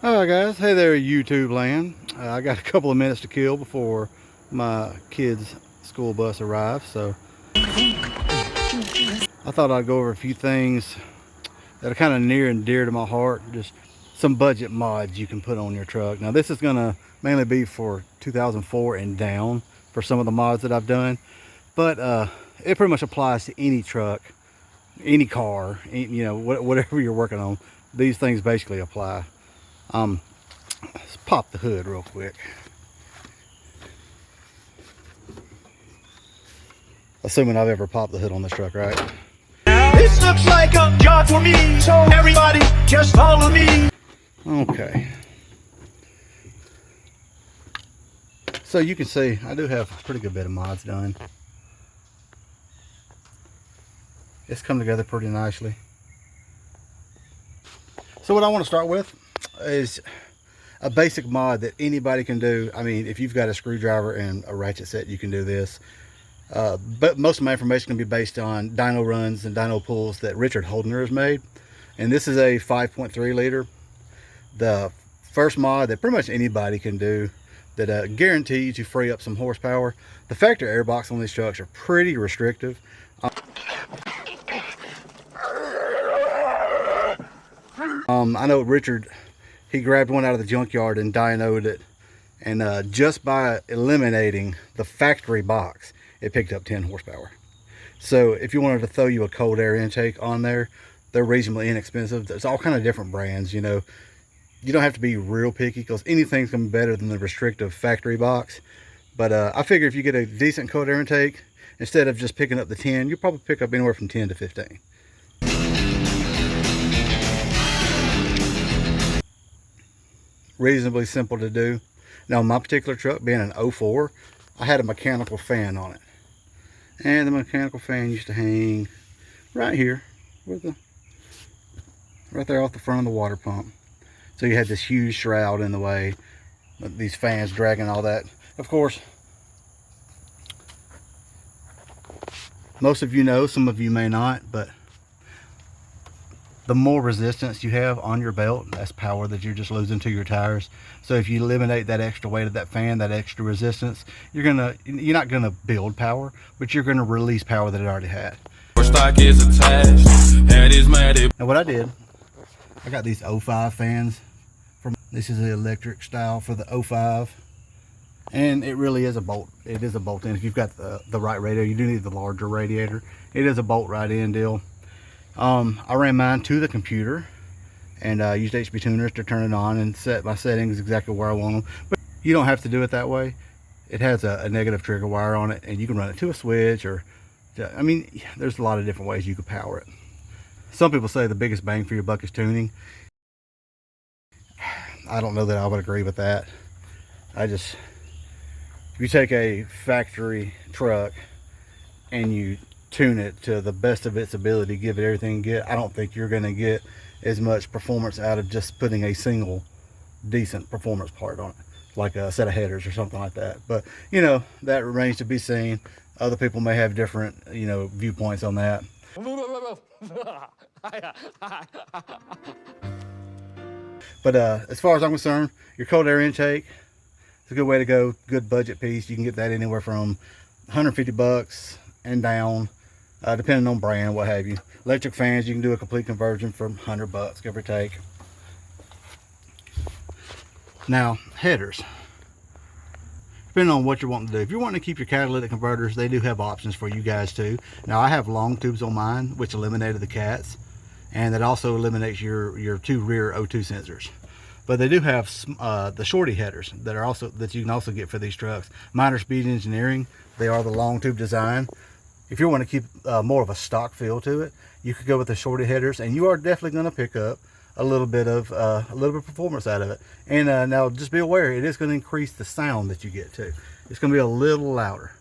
Alright guys, hey there YouTube land. I got a couple of minutes to kill before my kids' school bus arrives, so I thought I'd go over a few things that are kind of near and dear to my heart. Just some budget mods you can put on your truck. Now this is going to mainly be for 2004 and down for some of the mods that I've done, but it pretty much applies to any truck, any car, you know, whatever you're working on. These things basically apply. Let's pop the hood real quick. Assuming I've ever popped the hood on this truck, right? This looks like a job for me, so everybody just follow me. Okay. So you can see I do have a pretty good bit of mods done. It's come together pretty nicely. So what I want to start with is a basic mod that anybody can do. I mean, if you've got a screwdriver and a ratchet set, you can do this. But most of my information can be based on dyno runs and dyno pulls that Richard Holdner has made. And this is a 5.3 liter. The first mod that pretty much anybody can do that guarantees you free up some horsepower. The factory airbox on these trucks are pretty restrictive. I know Richard, he grabbed one out of the junkyard and dynoed it, and just by eliminating the factory box, it picked up 10 horsepower. So if you wanted to throw you a cold air intake on there, they're reasonably inexpensive. There's all kind of different brands, you know. You don't have to be real picky because anything's gonna be better than the restrictive factory box. But I figure if you get a decent cold air intake, instead of just picking up the 10, you'll probably pick up anywhere from 10 to 15. Reasonably simple to do. Now my particular truck being an 04, I had a mechanical fan on it, and the mechanical fan used to hang right here right there off the front of the water pump. So you had this huge shroud in the way, these fans dragging all that. Of course, most of you know, some of you may not, but the more resistance you have on your belt, that's power that you're just losing to your tires. So if you eliminate that extra weight of that fan, that extra resistance, you're not gonna build power, but you're gonna release power that it already had. And what I did, I got these 05 fans. This is the electric style for the 05. And it really is a bolt. It is a bolt in. If you've got the right radiator, you do need the larger radiator. It is a bolt right in deal. I ran mine to the computer and used HP tuners to turn it on and set my settings exactly where I want them. But you don't have to do it that way. It has a negative trigger wire on it, and you can run it to a switch, or I mean, there's a lot of different ways you could power it. Some people say the biggest bang for your buck is tuning. I don't know that I would agree with that. If you take a factory truck and you tune it to the best of its ability, give it everything you get, I don't think you're going to get as much performance out of just putting a single decent performance part on it, like a set of headers or something like that. But you know, that remains to be seen. Other people may have different, you know, viewpoints on that. But as far as I'm concerned, your cold air intake is a good way to go. Good budget piece. You can get that anywhere from 150 bucks and down, depending on brand, what have you. Electric fans, you can do a complete conversion from 100 bucks, give or take. Now, headers. Depending on what you're wanting to do. If you're wanting to keep your catalytic converters, they do have options for you guys too. Now, I have long tubes on mine, which eliminated the cats, and that also eliminates your two rear O2 sensors. But they do have the shorty headers that you can also get for these trucks. Mine are Speed Engineering. They are the long tube design. If you want to keep more of a stock feel to it, you could go with the shorty headers, and you are definitely going to pick up a little bit of performance out of it. And now just be aware, it is going to increase the sound that you get too. It's going to be a little louder.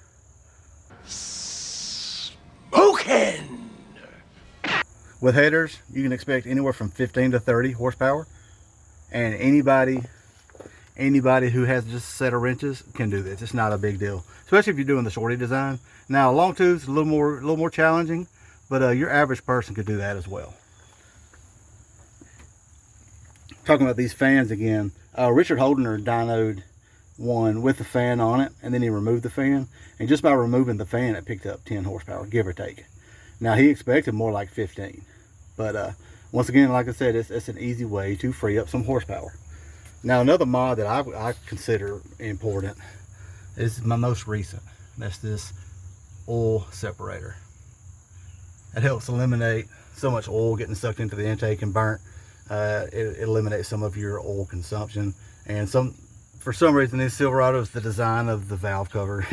Smoking. With headers, you can expect anywhere from 15 to 30 horsepower, and anybody who has just a set of wrenches can do this. It's not a big deal, especially if you're doing the shorty design. Now, long tubes a little more challenging, but your average person could do that as well. talking about these fans again, Richard Holdner dynoed one with the fan on it, and then he removed the fan, and just by removing the fan it picked up 10 horsepower, give or take. Now he expected more like 15, but once again, like I said, it's an easy way to free up some horsepower. Now another mod that I consider important is my most recent. That's this oil separator. It helps eliminate so much oil getting sucked into the intake and burnt. It eliminates some of your oil consumption, and for some reason these Silverados, the design of the valve cover,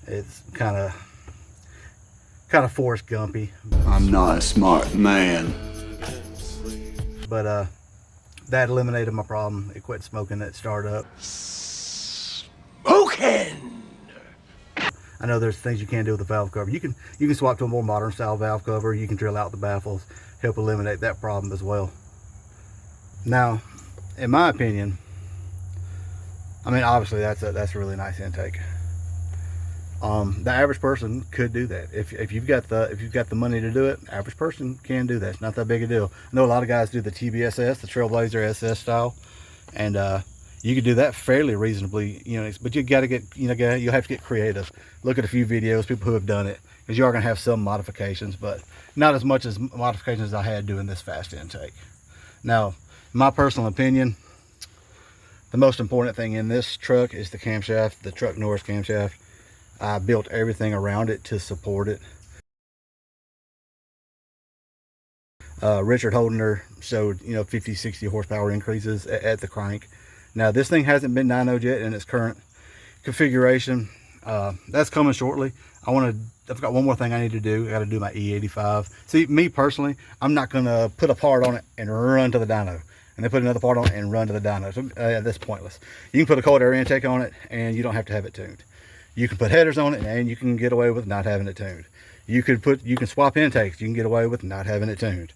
it's kind of Forrest Gumpy. I'm not a smart man, but that eliminated my problem. It quit smoking at startup. smoking. I know there's things you can do with the valve cover. You can swap to a more modern style valve cover. You can drill out the baffles, help eliminate that problem as well. Now, in my opinion, I mean, obviously that's a really nice intake. The average person could do that. If you've got the money to do it, average person can do that. It's not that big a deal. I know a lot of guys do the TBSS, the Trailblazer SS style, and you could do that fairly reasonably, but you got to get, you'll have to get creative. Look at a few videos, people who have done it, because you are going to have some modifications, but not as much as modifications as I had doing this fast intake. Now, in my personal opinion, the most important thing in this truck is the camshaft, the truck Norris camshaft. I built everything around it to support it. Richard Holdner showed 50-60 horsepower increases at the crank. Now this thing hasn't been dynoed yet in its current configuration. That's coming shortly. I've got one more thing I need to do. I got to do my E85. See, me personally, I'm not gonna put a part on it and run to the dyno, and then put another part on it and run to the dyno. So that's pointless. You can put a cold air intake on it and you don't have to have it tuned. You can put headers on it and you can get away with not having it tuned. You can swap intakes. You can get away with not having it tuned.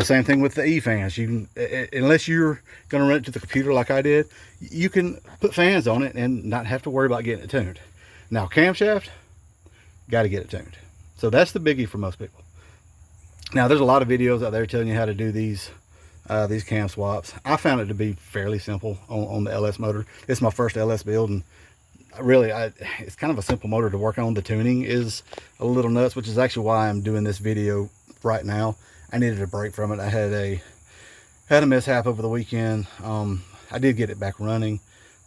Same thing with the E-fans. Unless you're going to run it to the computer like I did, you can put fans on it and not have to worry about getting it tuned. Now, camshaft, got to get it tuned. So that's the biggie for most people. Now, there's a lot of videos out there telling you how to do these cam swaps. I found it to be fairly simple on the LS motor. It's my first LS build, and really, it's kind of a simple motor to work on. The tuning is a little nuts, which is actually why I'm doing this video right now. I needed a break from it. I had a mishap over the weekend. I did get it back running,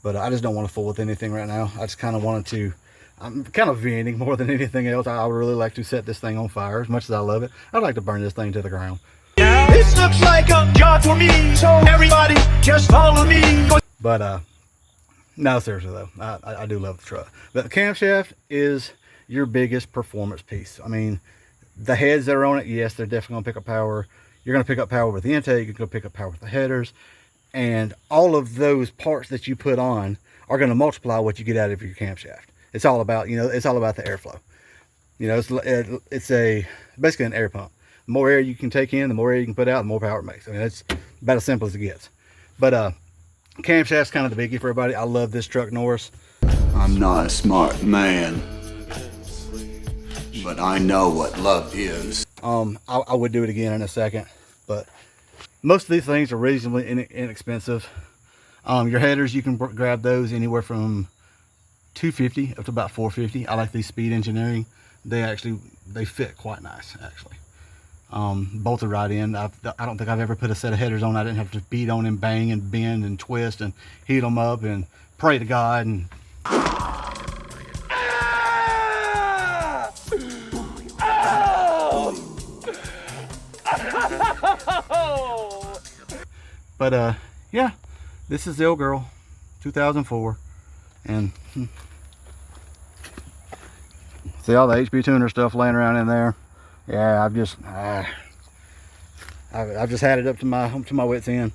but I just don't want to fool with anything right now. I just kind of wanted to, I'm kind of venting more than anything else. I would really like to set this thing on fire. As much as I love it, I'd like to burn this thing to the ground. This looks like a job for me, so everybody just follow me. But no, seriously though, I do love the truck. But the camshaft is your biggest performance piece. I mean, the heads that are on it, yes, they're definitely gonna pick up power. You're gonna pick up power with the intake, you're gonna pick up power with the headers, and all of those parts that you put on are gonna multiply what you get out of your camshaft. It's all about, it's all about the airflow. It's basically an air pump. The more air you can take in, the more air you can put out, the more power it makes. I mean, it's about as simple as it gets. But camshaft's kind of the biggie for everybody. I love this truck Norris. I'm not a smart man, but I know what love is. I would do it again in a second, but most of these things are reasonably inexpensive. Your headers, you can grab those anywhere from $250 up to about $450. I like these Speed Engineering. They fit quite nice, actually. Bolted right in. I don't think I've ever put a set of headers on I didn't have to beat on and bang and bend and twist and heat them up and pray to God. And but yeah, this is the old girl, 2004, and see all the HP tuner stuff laying around in there. Yeah, I've just had it up to my wits end.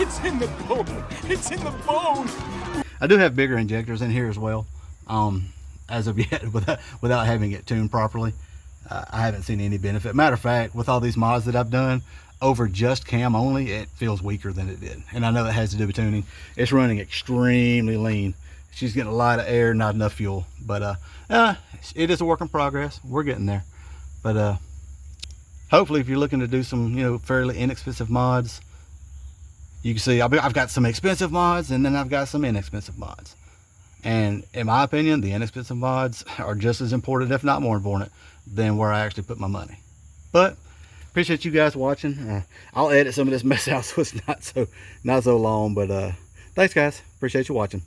It's in the bone. It's in the bone. I do have bigger injectors in here as well. As of yet, without having it tuned properly, I haven't seen any benefit. Matter of fact, with all these mods that I've done over just cam only, it feels weaker than it did. And I know that has to do with tuning. It's running extremely lean. She's getting a lot of air, not enough fuel. But it is a work in progress. We're getting there. But hopefully if you're looking to do some, you know, fairly inexpensive mods, you can see I've got some expensive mods and then I've got some inexpensive mods. And in my opinion, the inexpensive mods are just as important, if not more important, than where I actually put my money. But appreciate you guys watching. I'll edit some of this mess out so it's not so long. But thanks guys, appreciate you watching.